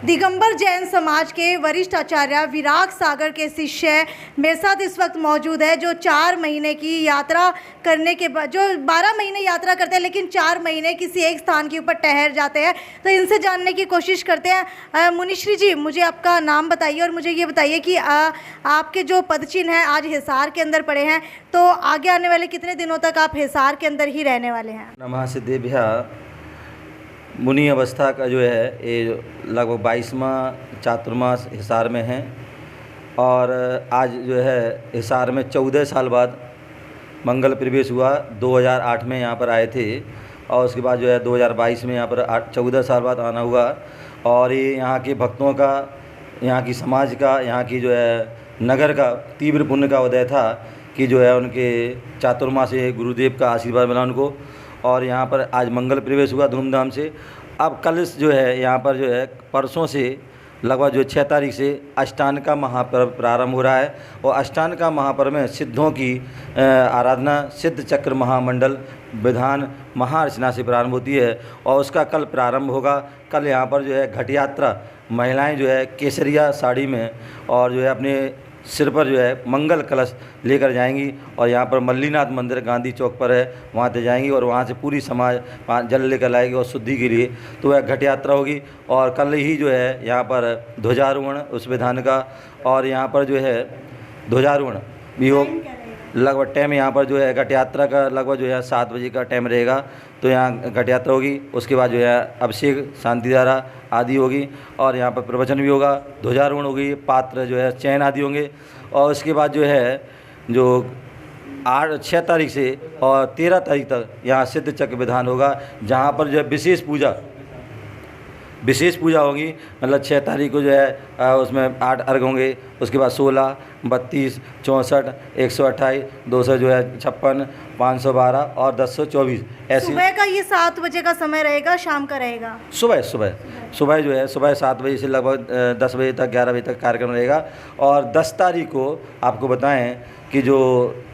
दिगंबर जैन समाज के वरिष्ठ आचार्य विराग सागर के शिष्य मेरे साथ इस वक्त मौजूद है, जो 4 महीने की यात्रा करने के बाद, जो 12 महीने यात्रा करते हैं लेकिन 4 महीने किसी एक स्थान के ऊपर ठहर जाते हैं। तो इनसे जानने की कोशिश करते हैं। मुनिश्री जी, मुझे आपका नाम बताइए और मुझे ये बताइए कि आपके जो पदचिन्ह हैं आज हिसार के अंदर पड़े हैं, तो आगे आने वाले कितने दिनों तक आप हिसार के अंदर ही रहने वाले हैं? नमः सिद्धेभ्या। मुनि अवस्था का जो है ये लगभग 22वां चातुर्मास हिसार में है और आज जो है हिसार में 14 साल बाद मंगल प्रवेश हुआ। 2008 में यहाँ पर आए थे और उसके बाद जो है 2022 में यहाँ पर 14 साल बाद आना हुआ। और ये यहाँ के भक्तों का, यहाँ की समाज का, यहाँ की जो है नगर का तीव्र पुण्य का उदय था कि जो है उनके चातुर्मास से गुरुदेव का आशीर्वाद मिला उनको। और यहाँ पर आज मंगल प्रवेश हुआ धूमधाम से। अब कल जो है यहाँ पर जो है परसों से लगभग जो 6 तारीख से अष्टान का महापर्व प्रारंभ हो रहा है। और अष्टान का महापर्व में सिद्धों की आराधना सिद्ध चक्र महामंडल विधान महाअर्चना से प्रारंभ होती है और उसका कल प्रारंभ होगा। कल यहाँ पर जो है घट यात्रा, महिलाएं जो है केसरिया साड़ी में और जो है अपने सिर पर जो है मंगल कलश लेकर जाएंगी और यहाँ पर मल्लीनाथ मंदिर गांधी चौक पर है, वहाँ से जाएंगी और वहाँ से पूरी समाज वहाँ जल लेकर लाएगी और शुद्धि के लिए। तो वह घट यात्रा होगी और कल ही जो है यहाँ पर ध्वजारोहण उस विधान का, और यहाँ पर जो है ध्वजारोहण भी हो। लगभग टाइम यहाँ पर जो है घट यात्रा का लगभग जो है 7 बजे का टाइम रहेगा। तो यहाँ घट यात्रा होगी, उसके बाद जो है अभिषेक शांति धारा आदि होगी और यहाँ पर प्रवचन भी होगा, ध्वजारोहण होगी, पात्र जो है चयन आदि होंगे। और उसके बाद जो है जो 6 तारीख से और 13 तारीख तक यहाँ सिद्ध चक्र विधान होगा, जहाँ पर जो है विशेष पूजा होगी। मतलब 6 तारीख को जो है उसमें 8 अर्घ होंगे, उसके बाद 16, 32, 64, 128, 200 जो है 56, 512 और 1024 ऐसे। सुबह का ये 7 बजे का समय रहेगा, शाम का रहेगा? सुबह जो है सुबह 7 बजे से लगभग 10 बजे तक 11 बजे तक कार्यक्रम रहेगा। और 10 तारीख को आपको बताएं कि जो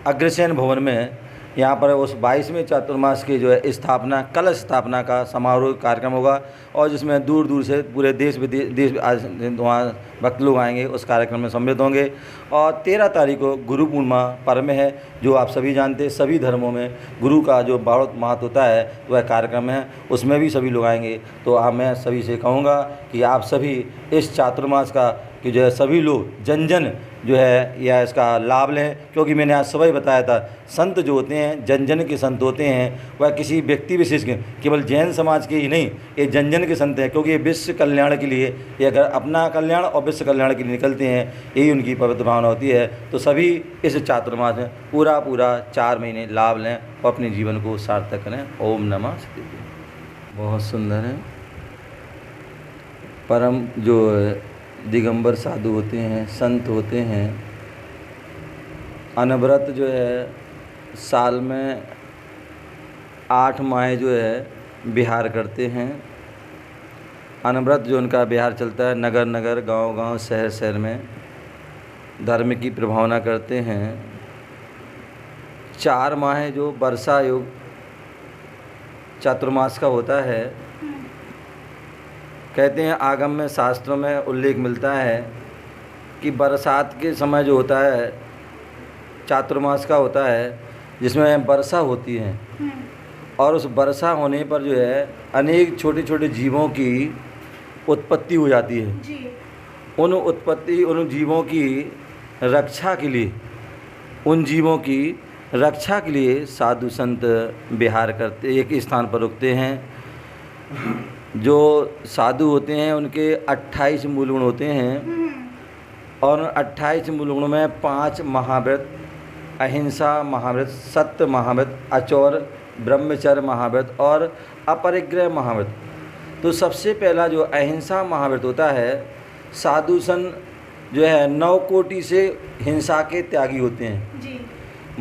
अग्रसेन भवन में यहाँ पर उस 22वें चातुर्मास की जो है स्थापना, कलश स्थापना का समारोह कार्यक्रम होगा और जिसमें दूर दूर से पूरे देश विदेश वहाँ भक्त लोग आएंगे, उस कार्यक्रम में सम्मिलित होंगे। और 13 तारीख को गुरु पूर्णिमा पर्व में है, जो आप सभी जानते हैं सभी धर्मों में गुरु का जो बहुत महत्व होता है वह कार्यक्रम है, उसमें भी सभी लोग आएंगे। तो मैं सभी से कहूँगा कि आप सभी इस चातुर्मास का कि जो है सभी लोग जन जो है या इसका लाभ लें, क्योंकि मैंने आज सुबह ही बताया था संत जो होते हैं जन के संत होते हैं, वह किसी व्यक्ति विशेष के, केवल जैन समाज के ही नहीं, ये जन के संत हैं, क्योंकि ये विश्व कल्याण के लिए, ये अगर अपना कल्याण और विश्व कल्याण के लिए निकलते हैं, यही उनकी पवित्र भावना होती है। तो सभी इस चातुर्मास में पूरा 4 महीने लाभ लें और अपने जीवन को सार्थक करें। ओम नमः सिद्धेभ्यो। बहुत सुंदर है। परम जो दिगंबर साधु होते हैं, संत होते हैं, अनवरत जो है साल में 8 माह जो है विहार करते हैं। अनवरत जो उनका विहार चलता है, नगर नगर, गांव गांव, शहर शहर में धर्म की प्रभावना करते हैं। 4 माह जो वर्षा योग चातुर्मास का होता है, कहते हैं आगम में शास्त्रों में उल्लेख मिलता है कि बरसात के समय जो होता है चातुर्मास का होता है, जिसमें वर्षा होती है और उस वर्षा होने पर जो है अनेक छोटे छोटे जीवों की उत्पत्ति हो जाती है जी। उन जीवों की रक्षा के लिए, उन जीवों की रक्षा के लिए साधु संत विहार करते, एक स्थान पर रुकते हैं। जो साधु होते हैं उनके 28 मूल गुण होते हैं और 28 मूल गुणों में 5 महाव्रत, अहिंसा महाव्रत, सत्य महाव्रत, अचौर, ब्रह्मचर्य महाव्रत और अपरिग्रह महाव्रत। तो सबसे पहला जो अहिंसा महाव्रत होता है, साधु संत जो है 9 कोटि से हिंसा के त्यागी होते हैं जी।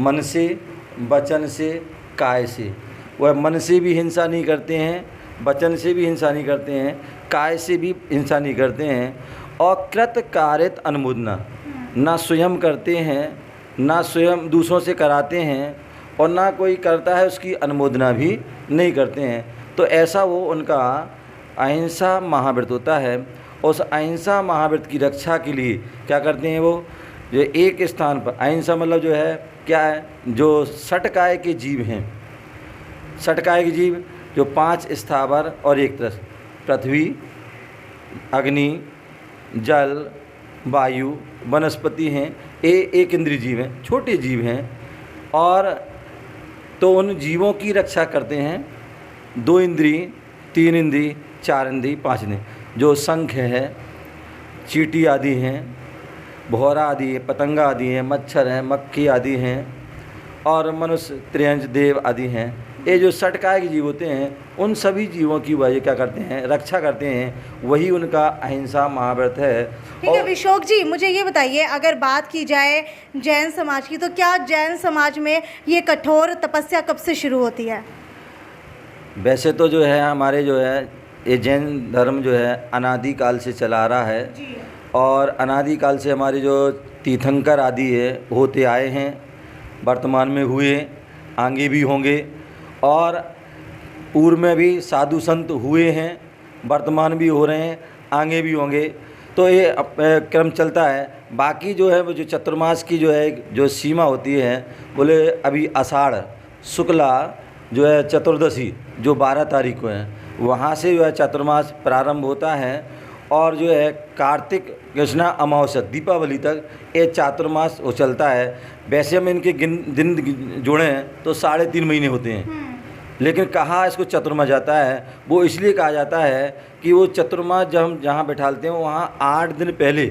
मन से, वचन से, काय से। वह मन से भी हिंसा नहीं करते हैं, वचन से भी हिंसा नहीं करते हैं, काय से भी हिंसा नहीं करते हैं। और कृत कारित अनुमोदना, ना स्वयं करते हैं, ना स्वयं दूसरों से कराते हैं और ना कोई करता है उसकी अनुमोदना भी नहीं करते हैं। तो ऐसा वो उनका अहिंसा महाव्रत होता है। उस अहिंसा महाव्रत की रक्षा के लिए क्या करते हैं वो, जो एक स्थान पर अहिंसा मतलब जो है क्या है, जो षटकाय के जीव हैं, षटकाय के जीव जो 5 स्थावर और एक तरस, पृथ्वी, अग्नि, जल, वायु, वनस्पति हैं, एक इंद्रिय जीव हैं, छोटे जीव हैं। और तो उन जीवों की रक्षा करते हैं 2 इंद्रिय, 3 इंद्रिय, 4 इंद्रिय, 5 इंद्रिय, जो शंख है, चींटी आदि हैं, भौरा आदि है, पतंगा आदि हैं, मच्छर हैं, मक्खी आदि हैं, और मनुष्य, त्रियंज, देव आदि हैं। ये जो षटकाय के जीव होते हैं उन सभी जीवों की वह क्या करते हैं, रक्षा करते हैं। वही उनका अहिंसा महाव्रत है। ठीक है विशोक जी, मुझे ये बताइए, अगर बात की जाए जैन समाज की, तो क्या जैन समाज में ये कठोर तपस्या कब से शुरू होती है? वैसे तो जो है हमारे जो है ये जैन धर्म जो है अनादि काल से चला आ रहा है जी। और अनादि काल से हमारे जो तीर्थंकर आदि है होते आए हैं, वर्तमान में हुए, आगे भी होंगे, और पूर्व में भी साधु संत हुए हैं, वर्तमान भी हो रहे हैं, आगे भी होंगे। तो ये क्रम चलता है। बाकी जो है वो जो चतुर्मास की जो है जो सीमा होती है, बोले अभी आषाढ़ शुक्ला जो है चतुर्दशी जो 12 तारीख को है, वहाँ से जो है चतुर्मास प्रारंभ होता है, और जो है कार्तिक कृष्णा अमावस्या दीपावली तक ये चातुर्मास वो चलता है। वैसे हम इनके दिन जोड़े हैं तो 3.5 महीने होते हैं, लेकिन कहा इसको चतुर्मास जाता है, वो इसलिए कहा जाता है कि वो चतुर्मास जब हम जहाँ बैठालते हैं वहाँ 8 दिन पहले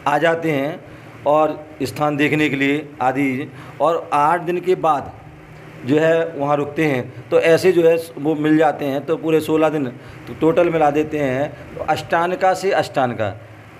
आ जाते हैं और स्थान देखने के लिए आदि, और 8 दिन के बाद जो है वहाँ रुकते हैं। तो ऐसे जो है वो मिल जाते हैं, तो पूरे 16 दिन तो टोटल मिला देते हैं। तो अष्टानका से अष्टानका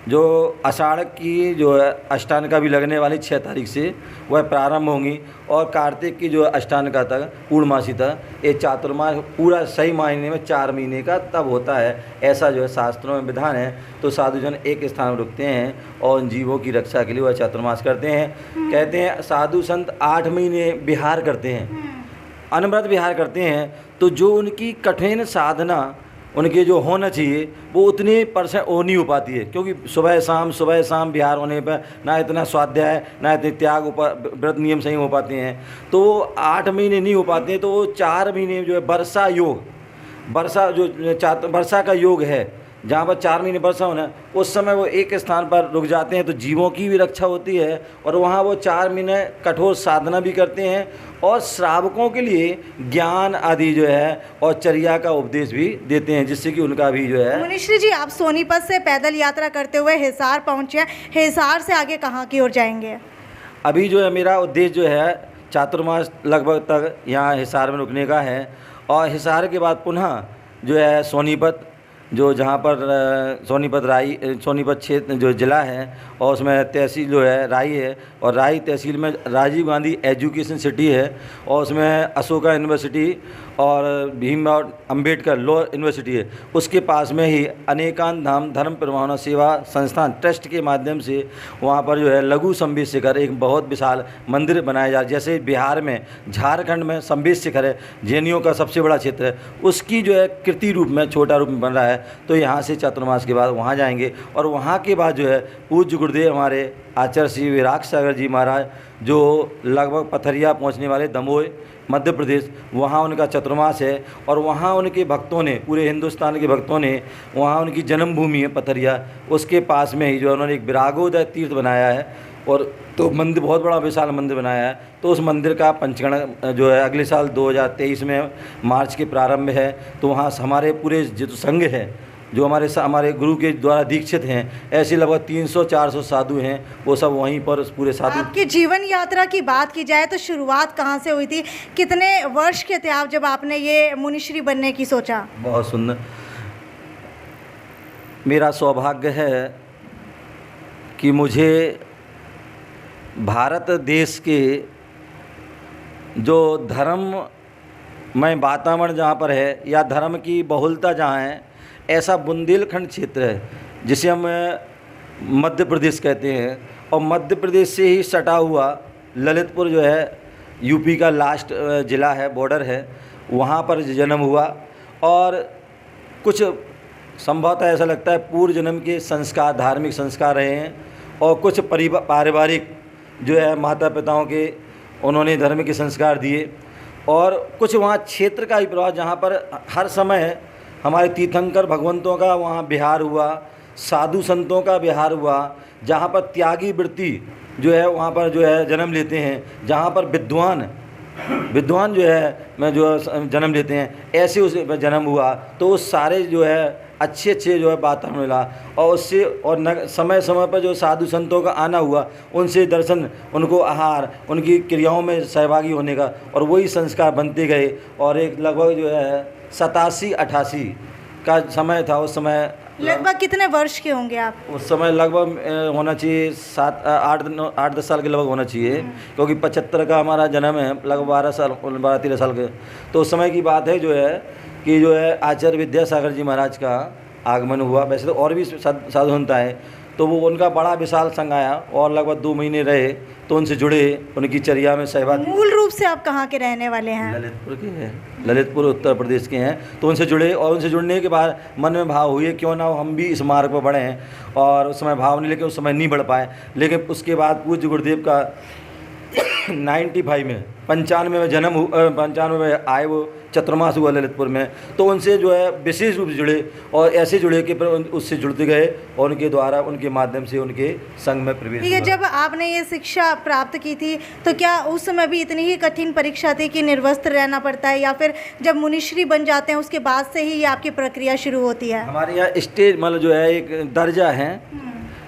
जो आषाढ़ की जो है अष्टानका भी लगने वाली 6 तारीख से वह प्रारंभ होंगी, और कार्तिक की जो अष्टानका तक पूर्णमासी तक ये चातुर्मास पूरा सही मायने में 4 महीने का तब होता है। ऐसा जो है शास्त्रों में विधान है। तो साधुजन एक स्थान में रुकते हैं और उन जीवों की रक्षा के लिए वह चातुर्मास करते हैं। कहते हैं साधु संत 8 महीने विहार करते हैं, अनवरत विहार करते हैं। तो जो उनकी कठिन साधना उनके जो होना चाहिए वो उतनी % हो नहीं हो पाती है, क्योंकि सुबह शाम विहार होने पर ना इतना स्वाध्याय ना इतने त्याग व्रत नियम सही हो पाते हैं। तो वो 8 महीने नहीं हो पाते हैं। तो वो 4 महीने जो है वर्षा योग, वर्षा का योग है, जहाँ पर 4 महीने वर्षा होना है, उस समय वो एक स्थान पर रुक जाते हैं। तो जीवों की भी रक्षा होती है, और वहाँ वो 4 महीने कठोर साधना भी करते हैं, और श्रावकों के लिए ज्ञान आदि जो है और चर्या का उपदेश भी देते हैं, जिससे कि उनका भी जो है। मुनिश्री जी, आप सोनीपत से पैदल यात्रा करते हुए हिसार पहुँचे हैं, हिसार से आगे कहाँ की ओर जाएंगे? अभी जो है मेरा उद्देश्य जो है चातुर्मास लगभग तक यहाँ हिसार में रुकने का है, और हिसार के बाद पुनः जो है सोनीपत, जो जहाँ पर सोनीपत क्षेत्र जो ज़िला है, और उसमें तहसील जो है राई है, और राई तहसील में राजीव गांधी एजुकेशन सिटी है, और उसमें अशोका यूनिवर्सिटी और भीमराव अंबेडकर लॉ यूनिवर्सिटी है। उसके पास में ही अनेकांत धाम धर्म प्रभावना सेवा संस्थान ट्रस्ट के माध्यम से वहाँ पर जो है लघु संबित शिखर एक बहुत विशाल मंदिर बनाया जा रहा है। जैसे बिहार में, झारखंड में संबित शिखर है, जैनियों का सबसे बड़ा क्षेत्र है, उसकी जो है कृति रूप में छोटा रूप में बन रहा है। तो यहाँ से चातुर्मास के बाद वहाँ जाएंगे, और वहाँ के बाद जो है पूज्य गुरुदेव हमारे आचार्य श्री विराग सागर जी महाराज, जो लगभग पथरिया पहुँचने वाले दमोह मध्य प्रदेश, वहाँ उनका चतुर्मास है। और वहाँ उनके भक्तों ने, पूरे हिंदुस्तान के भक्तों ने, वहाँ उनकी जन्मभूमि है पथरिया, उसके पास में ही जो उन्होंने एक विरागोदय तीर्थ बनाया है, और तो मंदिर बहुत बड़ा विशाल मंदिर बनाया है। तो उस मंदिर का पंचगण जो है अगले साल 2023 में मार्च के प्रारंभ है। तो वहाँ हमारे पूरे जो संघ है, जो हमारे गुरु के द्वारा दीक्षित हैं, ऐसे लगभग 300-400 साधु हैं, वो सब वहीं पर पूरे साधु। आपकी जीवन यात्रा की बात की जाए तो शुरुआत कहाँ से हुई थी? कितने वर्ष के थे आप जब आपने ये मुनिश्री बनने की सोचा? बहुत सुंदर। मेरा सौभाग्य है कि मुझे भारत देश के जो धर्ममय वातावरण जहाँ पर है, या धर्म की बहुलता जहाँ है, ऐसा बुंदेलखंड क्षेत्र है जिसे हम मध्य प्रदेश कहते हैं। और मध्य प्रदेश से ही सटा हुआ ललितपुर जो है यूपी का लास्ट ज़िला है, बॉर्डर है, वहाँ पर जन्म हुआ। और कुछ संभवतः ऐसा लगता है पूर्व जन्म के संस्कार, धार्मिक संस्कार रहे हैं और कुछ पारिवारिक जो है माता पिताओं के उन्होंने धर्म के संस्कार दिए, और कुछ वहाँ क्षेत्र का ही प्रभाव, जहाँ पर हर समय हमारे तीर्थंकर भगवंतों का वहाँ विहार हुआ, साधु संतों का विहार हुआ, जहाँ पर त्यागी वृत्ति जो है वहाँ पर जो है जन्म लेते हैं, जहाँ पर विद्वान जो है मैं जो जन्म लेते हैं, ऐसे उस जन्म हुआ। तो उस सारे जो है अच्छे जो है वातावरण मिला, और उससे और समय समय पर जो साधु संतों का आना हुआ, उनसे दर्शन, उनको आहार, उनकी क्रियाओं में सहभागी होने का, और वही संस्कार बनते गए। और एक लगभग जो है 87-88 का समय था। उस समय लगभग कितने वर्ष के होंगे आप? उस समय लगभग होना चाहिए 8-10 साल के लगभग होना चाहिए, क्योंकि 75 का हमारा जन्म है, लगभग 12-13 साल के। तो उस समय की बात है जो है कि जो है आचार्य विद्यासागर जी महाराज का आगमन हुआ। वैसे तो और भी साधु संत आए, तो वो उनका बड़ा विशाल संघ आया और लगभग 2 महीने रहे, तो उनसे जुड़े, उनकी चर्या में सहभागी। मूल रूप से आप कहाँ के रहने वाले हैं? ललितपुर के हैं, ललितपुर उत्तर प्रदेश के हैं। तो उनसे जुड़े, और उनसे जुड़ने के बाद मन में भाव हुए क्यों ना हम भी इस मार्ग पर बढ़े हैं। और उस समय भाव नहीं, लेकिन उस समय नहीं बढ़ पाए। लेकिन उसके बाद पूज्य गुरुदेव का 95 में 95 में जन्म 95 में आए, वो चतुर्मास हुआ ललितपुर में। तो उनसे जो है विशेष रूप से जुड़े, और ऐसे जुड़े कि उससे जुड़ते गए, और उनके द्वारा, उनके माध्यम से उनके संघ में प्रवेश ठीक है। जब आपने ये शिक्षा प्राप्त की थी, तो क्या उस समय भी इतनी ही कठिन परीक्षा थी कि निर्वस्त्र रहना पड़ता है, या फिर जब मुनिश्री बन जाते हैं उसके बाद से ही ये आपकी प्रक्रिया शुरू होती है? हमारे यहाँ स्टेज मतलब जो है एक दर्जा है,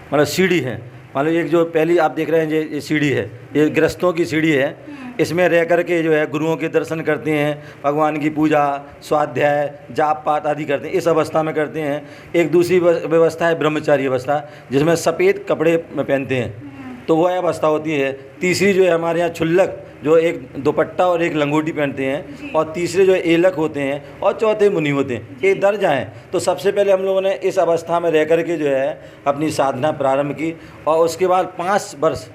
मतलब सीढ़ी है। मान लो एक जो पहली आप देख रहे हैं ये सीढ़ी है, ये गृहस्थों की सीढ़ी है। इसमें रह कर के जो है गुरुओं के दर्शन करते हैं, भगवान की पूजा, स्वाध्याय, जाप पाठ आदि करते हैं, इस अवस्था में करते हैं। एक दूसरी व्यवस्था है ब्रह्मचारी अवस्था, जिसमें सफ़ेद कपड़े में पहनते हैं, तो वह अवस्था होती है। तीसरी जो है हमारे यहाँ छुल्लक, जो एक दुपट्टा और एक लंगोटी पहनते हैं, और तीसरे जो एलक होते हैं, और चौथे मुनि होते हैं। ये दर्जा हैं। तो सबसे पहले हम लोगों ने इस अवस्था में रह कर के जो है अपनी साधना प्रारंभ की, और उसके बाद 5 वर्ष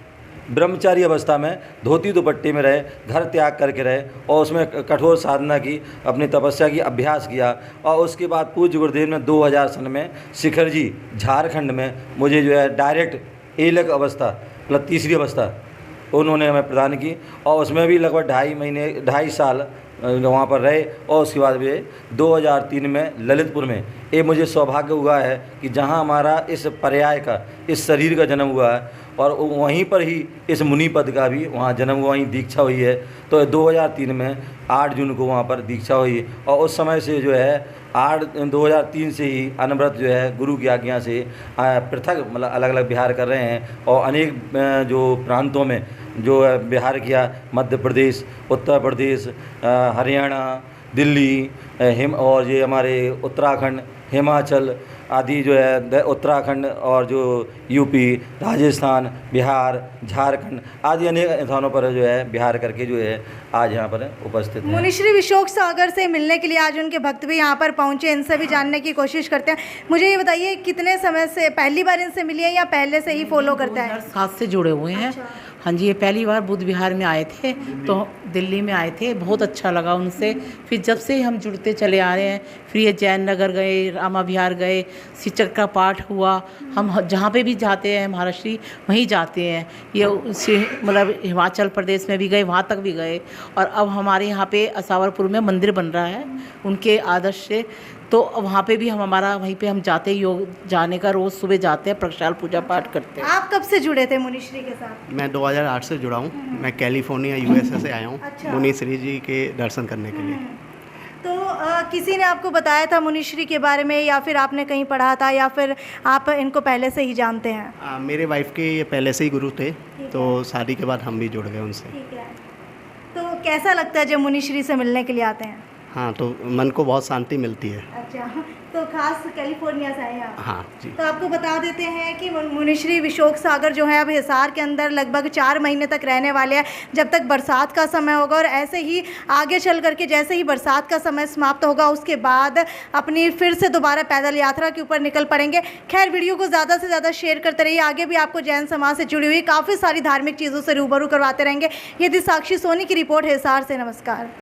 ब्रह्मचारी अवस्था में धोती दुपट्टे में रहे, घर त्याग करके रहे, और उसमें कठोर साधना की, अपनी तपस्या की, अभ्यास किया। और उसके बाद पूज्य गुरुदेव ने 2000 सन में शिखर जी झारखंड में मुझे जो है डायरेक्ट एलक अवस्था, मतलब तीसरी अवस्था उन्होंने हमें प्रदान की, और उसमें भी लगभग 2.5 साल वहाँ पर रहे। और उसके बाद वे 2003 में ललितपुर में ये मुझे सौभाग्य हुआ है कि जहाँ हमारा इस पर्याय का, इस शरीर का जन्म हुआ है, और वहीं पर ही इस मुनि पद का भी वहाँ जन्म हुआ, वहीं दीक्षा हुई है। तो 2003 में 8 जून को वहाँ पर दीक्षा हुई, और उस समय से जो है 2003 से ही अनवरत जो है गुरु की आज्ञा से पृथक मतलब अलग अलग विहार कर रहे हैं, और अनेक जो प्रांतों में जो है विहार किया, मध्य प्रदेश, उत्तर प्रदेश, हरियाणा, दिल्ली, और ये हमारे उत्तराखंड, हिमाचल आदि जो है, उत्तराखंड और जो यूपी, राजस्थान, बिहार, झारखंड आदि अनेक स्थानों पर जो है बिहार करके जो है आज यहाँ पर उपस्थित हैं। मुनिश्री विशोक सागर से मिलने के लिए आज उनके भक्त भी यहाँ पर पहुँचे, इनसे भी जानने की कोशिश करते हैं। मुझे ये बताइए, कितने समय से पहली बार इनसे मिली है या पहले से ही फॉलो करते हैं? 2007 से जुड़े हुए हैं। हाँ जी, ये पहली बार बुद्ध विहार में आए थे, तो दिल्ली में आए थे, बहुत अच्छा लगा उनसे। फिर जब से हम जुड़ते चले आ रहे हैं, फिर ये जैन नगर गए, रामा विहार गए, शिचक का पाठ हुआ। हम जहाँ पे भी जाते हैं महाराष्ट्री वहीं जाते हैं। ये मतलब हिमाचल प्रदेश में भी गए, वहाँ तक भी गए। और अब हमारे यहाँ पे असावरपुर में मंदिर बन रहा है उनके आदर्श से, तो वहाँ पे भी हमारा वहीं पे हम जाते, योग जाने का रोज़ सुबह जाते हैं, प्रक्षाल पूजा पाठ करते हैं। आप कब से जुड़े थे मुनिश्री के साथ? मैं 2008 से जुड़ा हूँ। मैं कैलिफोर्निया USA से आया हूँ मुनिश्री जी के दर्शन करने के लिए। तो किसी ने आपको बताया था मुनिश्री के बारे में, या फिर आपने कहीं पढ़ा था, या फिर आप इनको पहले से ही जानते हैं? मेरे वाइफ के ये पहले से ही गुरु थे, तो शादी के बाद हम भी जुड़ गए उनसे। ठीक है। तो कैसा लगता है जब मुनिश्री से मिलने के लिए आते हैं? हाँ, तो मन को बहुत शांति मिलती है। अच्छा, तो खास कैलिफोर्निया से आए हैं आप? हाँ जी। तो आपको बता देते हैं कि मुनिश्री विशोक सागर जो है अब हिसार के अंदर लगभग 4 महीने तक रहने वाले हैं, जब तक बरसात का समय होगा। और ऐसे ही आगे चल करके जैसे ही बरसात का समय समाप्त होगा, उसके बाद अपनी फिर से दोबारा पैदल यात्रा के ऊपर निकल पड़ेंगे। खैर, वीडियो को ज़्यादा से ज़्यादा शेयर करते रहिए, आगे भी आपको जैन समाज से जुड़ी हुई काफ़ी सारी धार्मिक चीज़ों से रूबरू करवाते रहेंगे। ये थी साक्षी सोनी की रिपोर्ट हिसार से। नमस्कार।